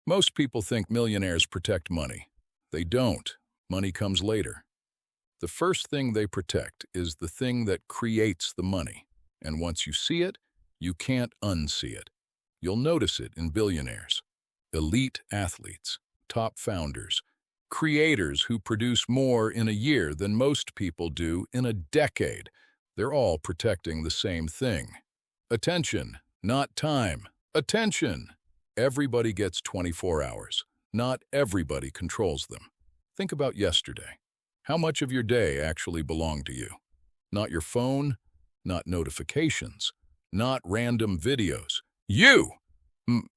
Most people think millionaires protect money. They don't. Money comes later. The first thing they protect is the thing that creates the money. And once you see it, you can't unsee it. You'll notice it in billionaires, elite athletes, top founders, creators who produce more in a year than most people do in a decade. They're all protecting the same thing. Attention, not time. Attention! Everybody gets 24 hours. Not everybody controls them. Think about yesterday. How much of your day actually belonged to you? Not your phone, not notifications, not random videos. You!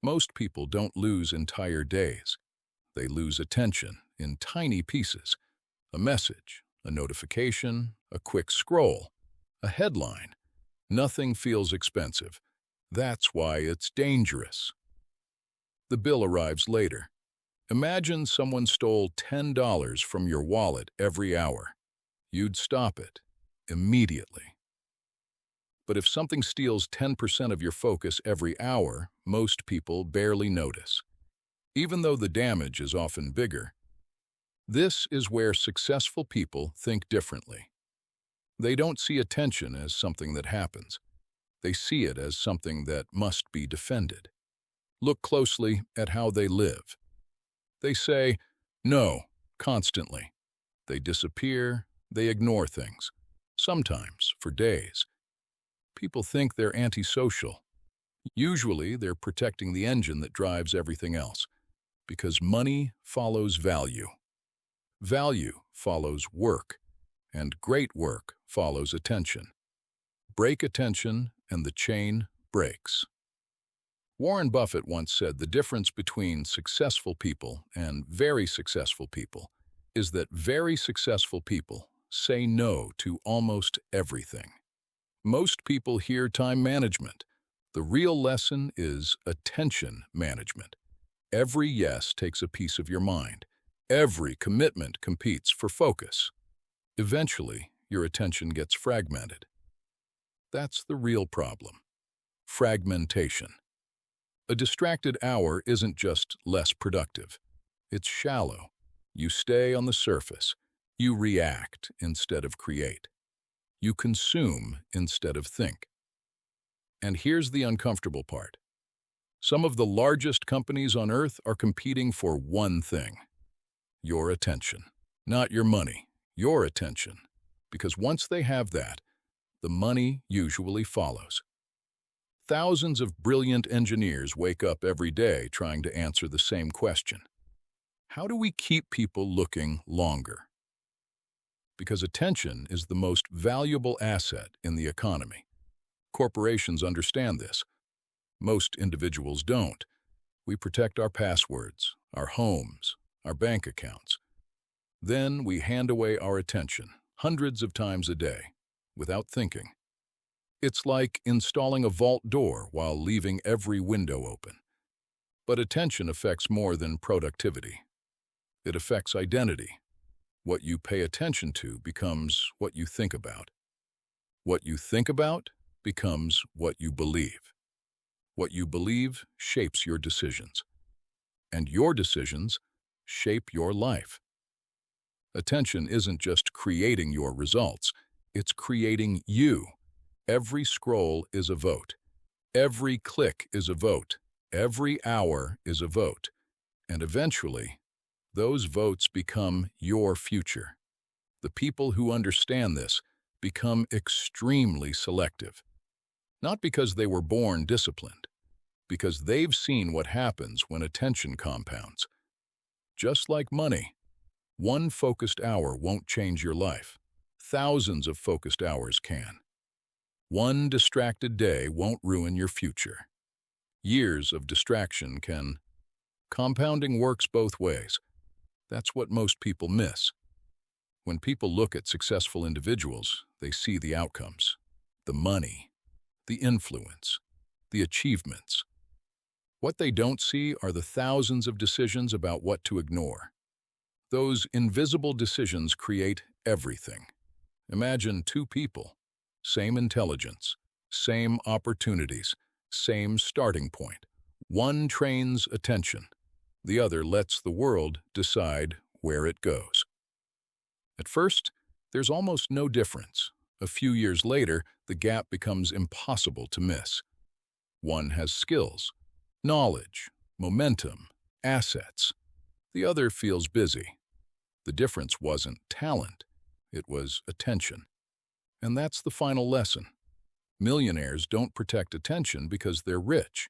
Most people don't lose entire days. They lose attention in tiny pieces. A message, a notification, a quick scroll, a headline. Nothing feels expensive. That's why it's dangerous. The bill arrives later. Imagine someone stole $10 from your wallet every hour. You'd stop it immediately. But if something steals 10% of your focus every hour, most people barely notice, even though the damage is often bigger. This is where successful people think differently. They don't see attention as something that happens. They see it as something that must be defended. Look closely at how they live. They say, no, constantly. They disappear, they ignore things, sometimes for days. People think they're antisocial. Usually, they're protecting the engine that drives everything else, because money follows value. Value follows work, and great work follows attention. Break attention, and the chain breaks. Warren Buffett once said the difference between successful people and very successful people is that very successful people say no to almost everything. Most people hear time management. The real lesson is attention management. Every yes takes a piece of your mind. Every commitment competes for focus. Eventually, your attention gets fragmented. That's the real problem. Fragmentation. A distracted hour isn't just less productive. It's shallow. You stay on the surface. You react instead of create. You consume instead of think. And here's the uncomfortable part. Some of the largest companies on earth are competing for one thing: your attention. Not your money, your attention. Because once they have that, the money usually follows. Thousands of brilliant engineers wake up every day trying to answer the same question. How do we keep people looking longer? Because attention is the most valuable asset in the economy. Corporations understand this. Most individuals don't. We protect our passwords, our homes, our bank accounts. Then we hand away our attention, hundreds of times a day, without thinking. It's like installing a vault door while leaving every window open. But attention affects more than productivity. It affects identity. What you pay attention to becomes what you think about. What you think about becomes what you believe. What you believe shapes your decisions. And your decisions shape your life. Attention isn't just creating your results, it's creating you. Every scroll is a vote. Every click is a vote. Every hour is a vote. And eventually, those votes become your future. The people who understand this become extremely selective. Not because they were born disciplined, because they've seen what happens when attention compounds. Just like money, one focused hour won't change your life. Thousands of focused hours can. One distracted day won't ruin your future. Years of distraction can. Compounding works both ways. That's what most people miss. When people look at successful individuals, they see the outcomes, the money, the influence, the achievements. What they don't see are the thousands of decisions about what to ignore. Those invisible decisions create everything. Imagine two people, same intelligence, same opportunities, same starting point. One trains attention, The other lets the world decide where it goes. At first, there's almost no difference. A few years later, the gap becomes impossible to miss. One has skills, knowledge, momentum, assets. The other feels busy. The difference wasn't talent, it was attention. And that's the final lesson. Millionaires don't protect attention because they're rich.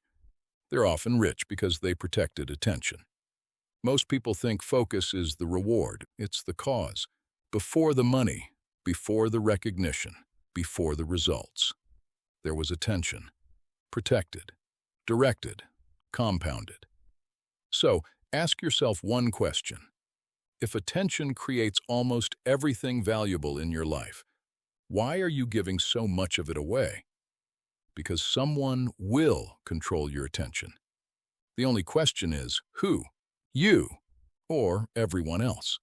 They're often rich because they protected attention. Most people think focus is the reward, it's the cause. Before the money, before the recognition, before the results. There was attention. Protected, directed, compounded. So, ask yourself one question. If attention creates almost everything valuable in your life, why are you giving so much of it away? Because someone will control your attention. The only question is, who? You or everyone else?